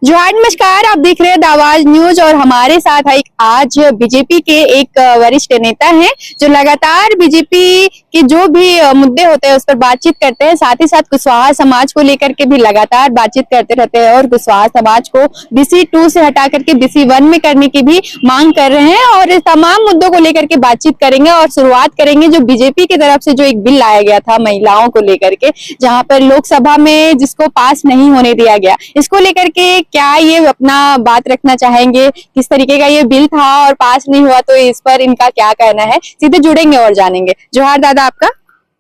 जोहार, नमस्कार। आप देख रहे हैं द आवाज न्यूज और हमारे साथ है आज बीजेपी के एक वरिष्ठ नेता हैं जो लगातार बीजेपी के जो भी मुद्दे होते हैं उस पर बातचीत करते हैं। साथ ही साथ कुशवाहा समाज को लेकर के भी लगातार बातचीत करते रहते हैं और कुशवाहा समाज को BC 2 से हटा करके BC 1 में करने की भी मांग कर रहे हैं और इस तमाम मुद्दों को लेकर के बातचीत करेंगे। और शुरुआत करेंगे जो बीजेपी की तरफ से जो एक बिल लाया गया था महिलाओं को लेकर के, जहां पर लोकसभा में जिसको पास नहीं होने दिया गया, इसको लेकर के क्या ये अपना बात रखना चाहेंगे, किस तरीके का ये बिल था और पास नहीं हुआ, तो इस पर इनका क्या कहना है, सीधे जुड़ेंगे और जानेंगे। जोहार दादा, आपका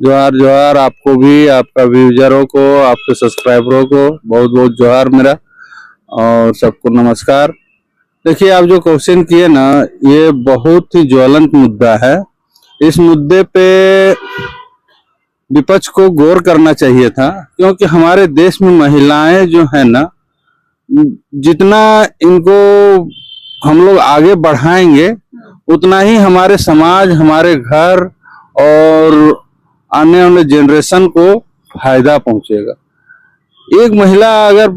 जोहार। जोहार आपको भी, आपका व्यूजरों को, आपके सब्सक्राइबरों को बहुत बहुत जोहार मेरा, और सबको नमस्कार। देखिए, आप जो क्वेश्चन किए ना, ये बहुत ही ज्वलंत मुद्दा है। इस मुद्दे पे विपक्ष को गौर करना चाहिए था, क्योंकि हमारे देश में महिलाएं जो है ना, जितना इनको हम लोग आगे बढ़ाएंगे उतना ही हमारे समाज, हमारे घर और आने वाले जनरेशन को फायदा पहुंचेगा। एक महिला अगर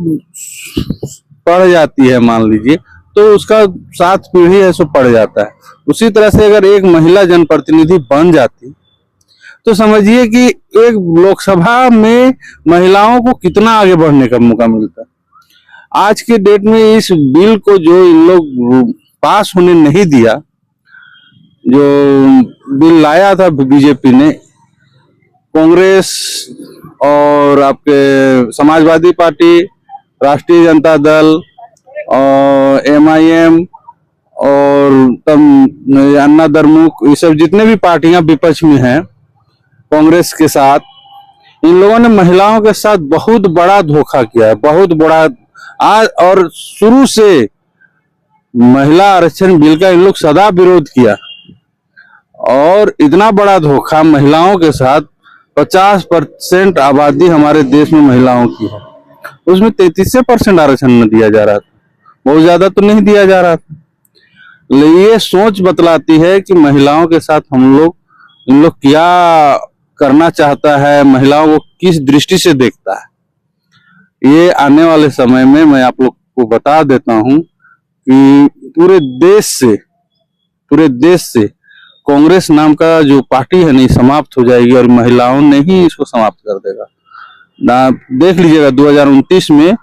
पढ़ जाती है, मान लीजिए, तो उसका 7 पीढ़ी है सो पढ़ जाता है। उसी तरह से अगर एक महिला जनप्रतिनिधि बन जाती तो समझिए कि एक लोकसभा में महिलाओं को कितना आगे बढ़ने का मौका मिलता। आज के डेट में इस बिल को जो इन लोग पास होने नहीं दिया, जो बिल लाया था बीजेपी ने, कांग्रेस और आपके समाजवादी पार्टी, राष्ट्रीय जनता दल और MIM और अन्ना द्रमुक, ये सब जितने भी पार्टियां विपक्ष में हैं कांग्रेस के साथ, इन लोगों ने महिलाओं के साथ बहुत बड़ा धोखा किया है, बहुत बड़ा। आज और शुरू से महिला आरक्षण बिल का इन लोग सदा विरोध किया, और इतना बड़ा धोखा महिलाओं के साथ। 50% आबादी हमारे देश में महिलाओं की है, उसमें 33% आरक्षण न दिया जा रहा था, बहुत ज्यादा तो नहीं दिया जा रहा था। ये सोच बतलाती है कि महिलाओं के साथ इन लोग क्या करना चाहता है, महिलाओं को किस दृष्टि से देखता है। ये आने वाले समय में मैं आप लोग को बता देता हूं कि पूरे देश से कांग्रेस नाम का जो पार्टी है नहीं, समाप्त हो जाएगी और महिलाओं ने ही इसको समाप्त कर देगा ना। देख लीजिएगा 2029 में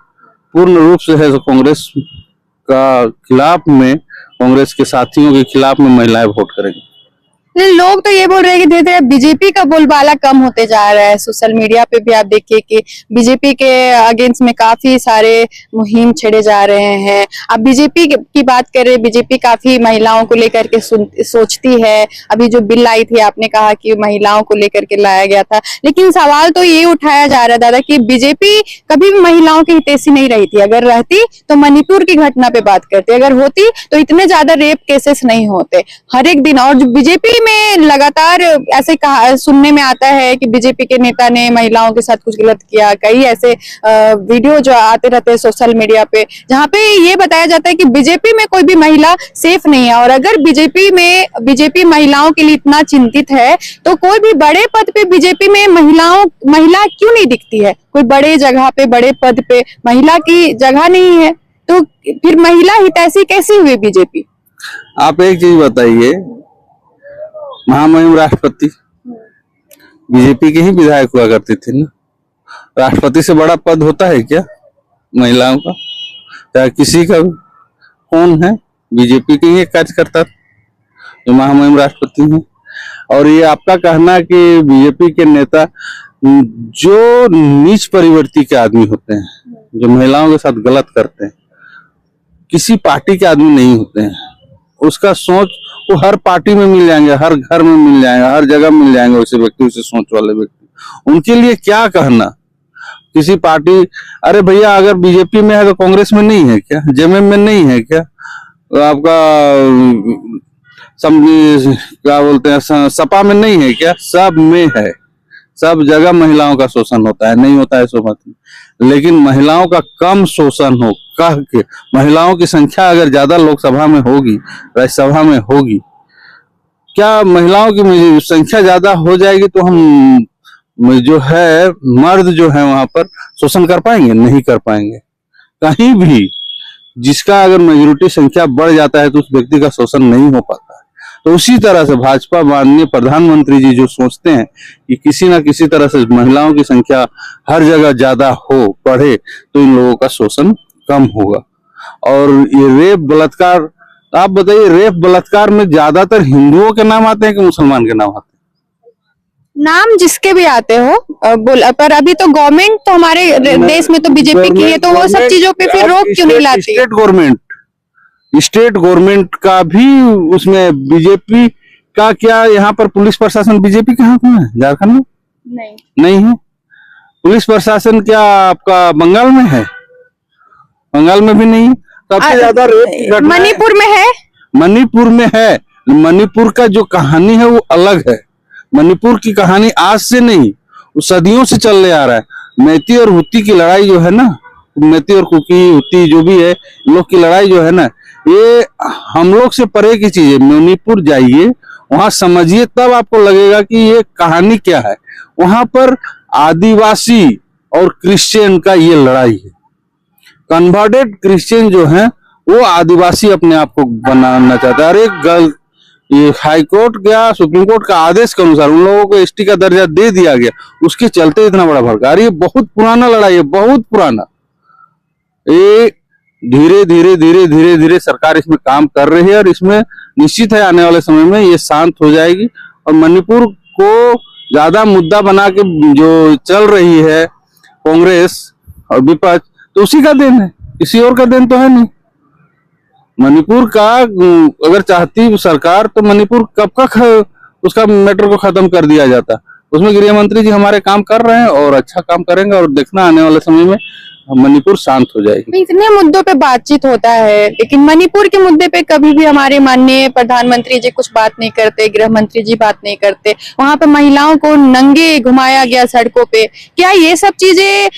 पूर्ण रूप से है कांग्रेस का खिलाफ में, कांग्रेस के साथियों के खिलाफ में महिलाएं वोट करेंगी। लोग तो ये बोल रहे हैं कि धीरे धीरे बीजेपी का बोलबाला कम होते जा रहा है। सोशल मीडिया पे भी आप देखिए कि बीजेपी के अगेंस्ट में काफी सारे मुहिम छेड़े जा रहे हैं। अब बीजेपी की बात करें, बीजेपी काफी महिलाओं को लेकर के सोचती है। अभी जो बिल आई थी, आपने कहा कि महिलाओं को लेकर के लाया गया था, लेकिन सवाल तो ये उठाया जा रहा है दादा कि बीजेपी कभी भी महिलाओं की हितैषी नहीं रही थी। अगर रहती तो मणिपुर की घटना पे बात करते, अगर होती तो इतने ज्यादा रेप केसेस नहीं होते हर एक दिन। और जो बीजेपी में लगातार ऐसे कहा सुनने में आता है कि बीजेपी के नेता ने महिलाओं के साथ कुछ गलत किया। कई ऐसे वीडियो जो आते रहते हैं सोशल मीडिया पे, जहां पे ये बताया जाता है कि बीजेपी में कोई भी महिला सेफ नहीं है। और अगर बीजेपी महिलाओं के लिए इतना चिंतित है, तो कोई भी बड़े पद पे बीजेपी में महिला क्यों नहीं दिखती है? कोई बड़े जगह पे, बड़े पद पे महिला की जगह नहीं है, तो फिर महिला हितैषी कैसी हुई बीजेपी? आप एक चीज बताइए, महामहिम राष्ट्रपति बीजेपी के ही विधायक हुआ करते थे ना। राष्ट्रपति से बड़ा पद होता है क्या महिलाओं का? चाहे किसी का भी, कौन है? बीजेपी के ही कार्यकर्ता जो महामहिम राष्ट्रपति हैं। और ये आपका कहना कि बीजेपी के नेता जो नीच प्रवृत्ति के आदमी होते हैं, जो महिलाओं के साथ गलत करते हैं, किसी पार्टी के आदमी नहीं होते हैं। उसका सोच वो हर पार्टी में मिल जाएंगे, हर घर में मिल जाएंगे, हर जगह मिल जाएंगे वैसे व्यक्ति, उसे सोच वाले व्यक्ति। उनके लिए क्या कहना किसी पार्टी? अरे भैया, अगर बीजेपी में है तो कांग्रेस में नहीं है क्या? JMM में नहीं है क्या? आपका क्या बोलते हैं, सपा में नहीं है क्या? सब में है। सब जगह महिलाओं का शोषण होता है, नहीं होता है सो मत। लेकिन महिलाओं का कम शोषण हो कह के, महिलाओं की संख्या अगर ज्यादा लोकसभा में होगी, राज्यसभा में होगी, क्या महिलाओं की संख्या ज्यादा हो जाएगी तो हम जो है मर्द जो है वहां पर शोषण कर पाएंगे? नहीं कर पाएंगे। कहीं भी जिसका अगर मेजोरिटी संख्या बढ़ जाता है तो उस व्यक्ति का शोषण नहीं हो पाता है। तो उसी तरह से भाजपा माननीय प्रधानमंत्री जी जो सोचते हैं कि किसी ना किसी तरह से महिलाओं की संख्या हर जगह ज्यादा हो, बढ़े, तो इन लोगों का शोषण कम होगा। और ये रेप बलात्कार, आप बताइए, रेप बलात्कार में ज्यादातर हिंदुओं के नाम आते हैं कि मुसलमान के नाम आते नाम जिसके भी आते हो पर अभी तो गवर्नमेंट तो हमारे हैं? देश में तो बीजेपी की है, तो वो सब चीजों पे फिर रोक क्यों नहीं लाती? स्टेट गवर्नमेंट का भी उसमें बीजेपी का क्या, यहाँ पर पुलिस प्रशासन बीजेपी के हाथ में है झारखंड में? नहीं है। पुलिस प्रशासन क्या आपका बंगाल में है? बंगाल में भी नहीं है। सबसे ज्यादा रेप की घटना मणिपुर में है। मणिपुर में है। मणिपुर का जो कहानी है वो अलग है। मणिपुर की कहानी आज से नहीं, वो सदियों से चल आ रहा है। मैती और हुत्ती की लड़ाई जो है ना, मैती और कुकी हुत्ती जो भी है, लोग की लड़ाई जो है ना, ये हम लोग से परे की चीज है। मणिपुर जाइए, वहां समझिए, तब आपको लगेगा कि ये कहानी क्या है। वहां पर आदिवासी और क्रिश्चियन का ये लड़ाई है। कन्वर्टेड क्रिश्चियन जो है वो आदिवासी अपने आप को बनाना चाहता है। और एक ये हाई कोर्ट या सुप्रीम कोर्ट का आदेश के अनुसार उन लोगों को एसटी का दर्जा दे दिया गया, उसके चलते इतना बड़ा भड़का। ये बहुत पुराना लड़ाई है, बहुत पुराना। ये धीरे धीरे धीरे धीरे धीरे सरकार इसमें काम कर रही है और इसमें निश्चित है आने वाले समय में ये शांत हो जाएगी। और मणिपुर को ज्यादा मुद्दा बना के जो चल रही है कांग्रेस और विपक्ष, तो उसी का देन है, किसी और का देन तो है नहीं। मणिपुर का अगर चाहती सरकार तो मणिपुर कब का उसका मैटर को खत्म कर दिया जाता। उसमें गृह मंत्री जी हमारे काम कर रहे हैं और अच्छा काम करेंगे, और देखना आने वाले समय में मणिपुर शांत हो जाएगी। इतने मुद्दों पे बातचीत होता है, लेकिन मणिपुर के मुद्दे पे कभी भी हमारे माननीय प्रधानमंत्री जी कुछ बात नहीं करते, गृह मंत्री जी बात नहीं करते। वहां पे महिलाओं को नंगे घुमाया गया सड़कों पे। क्या ये सब चीजें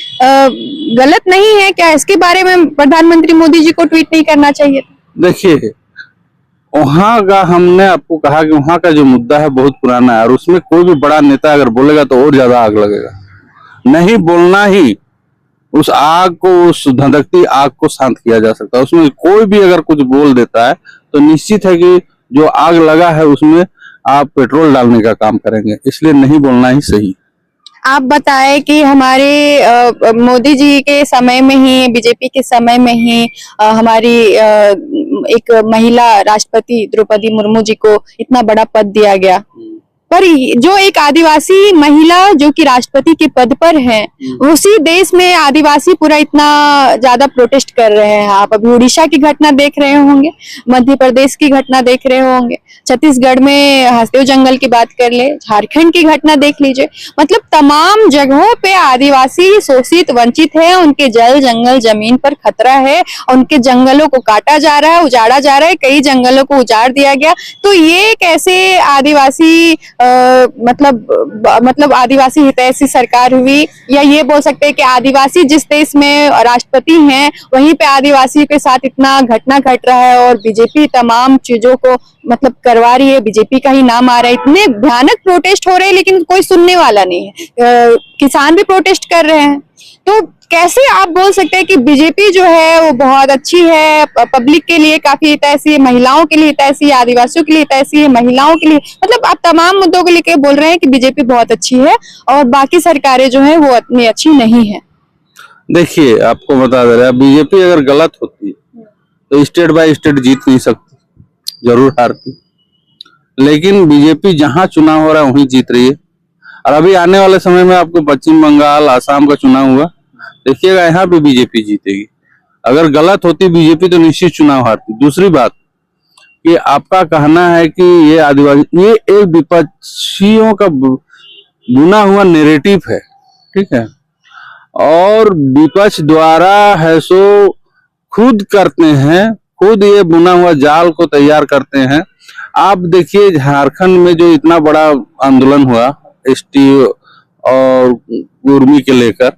गलत नहीं है? क्या इसके बारे में प्रधानमंत्री मोदी जी को ट्वीट नहीं करना चाहिए? देखिए, वहां का हमने आपको कहा कि वहां का जो मुद्दा है बहुत पुराना है, और उसमें कोई भी बड़ा नेता अगर बोलेगा तो और ज्यादा आग लगेगा। नहीं बोलना ही उस आग को, उस धधकती आग को शांत किया जा सकता है। उसमें कोई भी अगर कुछ बोल देता है तो निश्चित है कि जो आग लगा है उसमें आप पेट्रोल डालने का काम करेंगे, इसलिए नहीं बोलना ही सही। आप बताएं कि हमारे मोदी जी के समय में ही, बीजेपी के समय में ही हमारी एक महिला राष्ट्रपति द्रौपदी मुर्मू जी को इतना बड़ा पद दिया गया, पर जो एक आदिवासी महिला जो कि राष्ट्रपति के पद पर है, उसी देश में आदिवासी पूरा इतना ज्यादा प्रोटेस्ट कर रहे हैं। आप अभी उड़ीसा की घटना देख रहे होंगे, मध्य प्रदेश की घटना देख रहे होंगे, छत्तीसगढ़ में हसदेव जंगल की बात कर ले, झारखंड की घटना देख लीजिए। मतलब तमाम जगहों पे आदिवासी शोषित, वंचित है, उनके जल, जंगल, जमीन पर खतरा है, उनके जंगलों को काटा जा रहा है, उजाड़ा जा रहा है, कई जंगलों को उजाड़ दिया गया। तो ये कैसे आदिवासी मतलब आदिवासी हितैषी सरकार हुई? या ये बोल सकते हैं कि आदिवासी जिस देश में राष्ट्रपति हैं वहीं पे आदिवासियों के साथ इतना घटना घट रहा है और बीजेपी तमाम चीजों को मतलब करवा रही है, बीजेपी का ही नाम आ रहा है। इतने भयानक प्रोटेस्ट हो रहे हैं लेकिन कोई सुनने वाला नहीं है। किसान भी प्रोटेस्ट कर रहे हैं। तो कैसे आप बोल सकते हैं कि बीजेपी जो है वो बहुत अच्छी है, पब्लिक के लिए काफी हितैषी है, महिलाओं के लिए हितैषी है, आदिवासियों के लिए हितैषी है, महिलाओं के लिए, मतलब आप तमाम मुद्दों को लेकर बोल रहे हैं कि बीजेपी बहुत अच्छी है और बाकी सरकारें जो है वो इतनी अच्छी नहीं है? देखिए, आपको बता दे रहे हैं, बीजेपी अगर गलत होती तो स्टेट बाय स्टेट जीत नहीं सकती, जरूर हारती। लेकिन बीजेपी जहां चुनाव हो रहा है वहीं जीत रही है। और अभी आने वाले समय में आपको पश्चिम बंगाल, आसाम का चुनाव हुआ, देखिएगा यहाँ पे बीजेपी जीतेगी। अगर गलत होती बीजेपी तो निश्चित चुनाव हारती। दूसरी बात कि आपका कहना है कि ये आदिवासी, ये एक विपक्षियों का बुना हुआ नैरेटिव है, ठीक है, और विपक्ष द्वारा है सो खुद करते हैं, खुद ये बुना हुआ जाल को तैयार करते हैं। आप देखिए झारखंड में जो इतना बड़ा आंदोलन हुआ एसटी और उर्मी के लेकर,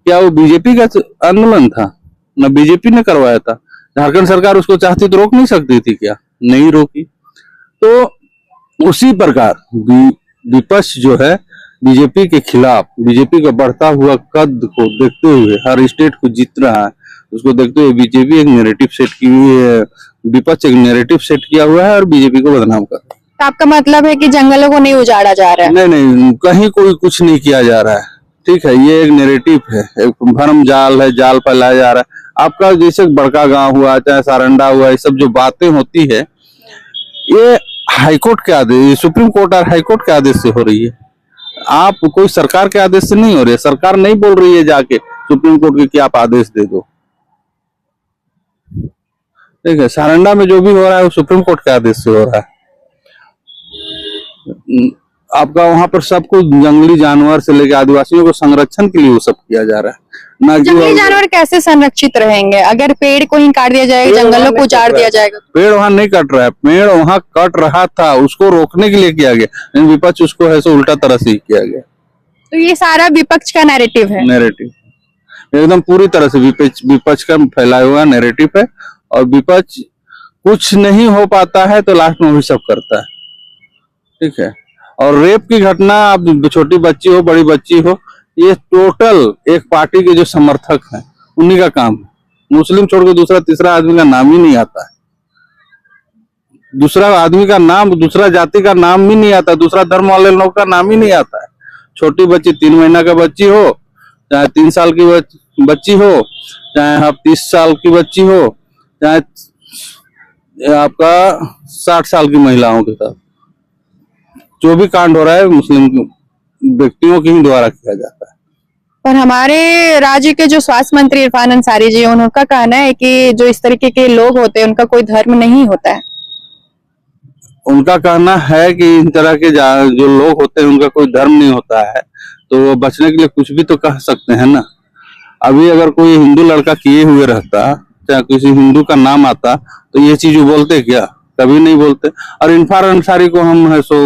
क्या वो बीजेपी का आंदोलन था? ना बीजेपी ने करवाया था। झारखंड सरकार उसको चाहती तो रोक नहीं सकती थी क्या? नहीं रोकी। तो उसी प्रकार विपक्ष जो है बीजेपी के खिलाफ, बीजेपी का बढ़ता हुआ कद को देखते हुए हर स्टेट को जीत रहा है, उसको देखते हुए बीजेपी एक नैरेटिव सेट की हुई है, विपक्ष एक नैरेटिव सेट किया हुआ है और बीजेपी को बदनाम कर रहा है। तो आपका मतलब है कि जंगलों को नहीं उजाड़ा जा रहा है? नहीं, कहीं कोई कुछ नहीं किया जा रहा है। ठीक है, ये एक नैरेटिव है, एक भ्रम जाल है, जाल फैलाया जा रहा है। आपका जैसे बड़का गांव हुआ, चाहे सारंडा हुआ, ये सब जो बातें होती है, ये हाईकोर्ट के आदेश, सुप्रीम कोर्ट और हाईकोर्ट के आदेश से हो रही है। आप कोई सरकार के आदेश से नहीं हो रही है। सरकार नहीं बोल रही है जाके सुप्रीम कोर्ट के कि आप आदेश दे दो। ठीक है, सारंडा में जो भी हो रहा है वो सुप्रीम कोर्ट के आदेश से हो रहा है। आपका वहां पर सब कुछ जंगली जानवर से लेकर आदिवासियों को संरक्षण के लिए वो सब किया जा रहा है ना। जंगली जानवर कैसे संरक्षित रहेंगे अगर पेड़ को ही काट दिया जाएगा, जंगलों को उजाड़ दिया जाएगा? पेड़ वहां नहीं कट रहा है, पेड़ वहां कट रहा था, उसको रोकने के लिए किया गया, लेकिन विपक्ष उसको ऐसे उल्टा तरह से किया गया। तो ये सारा विपक्ष का नैरेटिव है? नैरेटिव एकदम पूरी तरह से विपक्ष का फैलाया हुआ नैरेटिव है। और विपक्ष कुछ नहीं हो पाता है तो लास्ट में वही सब करता है। ठीक है, और रेप की घटना, आप छोटी बच्ची हो बड़ी बच्ची हो, ये टोटल एक पार्टी के जो समर्थक हैं उन्हीं का काम है। मुस्लिम छोड़ के दूसरा तीसरा आदमी का नाम ही नहीं आता है। दूसरा आदमी का नाम, दूसरा जाति का नाम ही नहीं आता, दूसरा धर्म वाले लोग का नाम ही नहीं आता है। छोटी बच्ची 3 महीना का बच्ची हो, चाहे 3 साल की बच्ची हो, चाहे आप 30 साल की बच्ची हो, चाहे आपका 60 साल की महिलाओं के साथ जो भी कांड हो रहा है मुस्लिम व्यक्तियों के ही द्वारा किया जाता है। पर हमारे राज्य के जो स्वास्थ्य मंत्री इरफान अंसारी जी, उनका कहना है कि जो इस तरीके के लोग होते हैं उनका कोई धर्म नहीं होता है। उनका कहना है कि इन तरह के जो लोग होते हैं उनका कोई धर्म नहीं होता है, तो वो बचने के लिए कुछ भी तो कह सकते हैं ना। अभी अगर कोई हिंदू लड़का किए हुए रहता, चाहे किसी हिंदू का नाम आता, तो ये चीज बोलते क्या? कभी नहीं बोलते। और इरफान अंसारी को हम है सो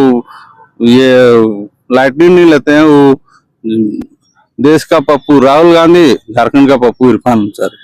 ये लाइटली नहीं लेते हैं। वो देश का पप्पू राहुल गांधी, झारखंड का पप्पू इरफान अंसारी।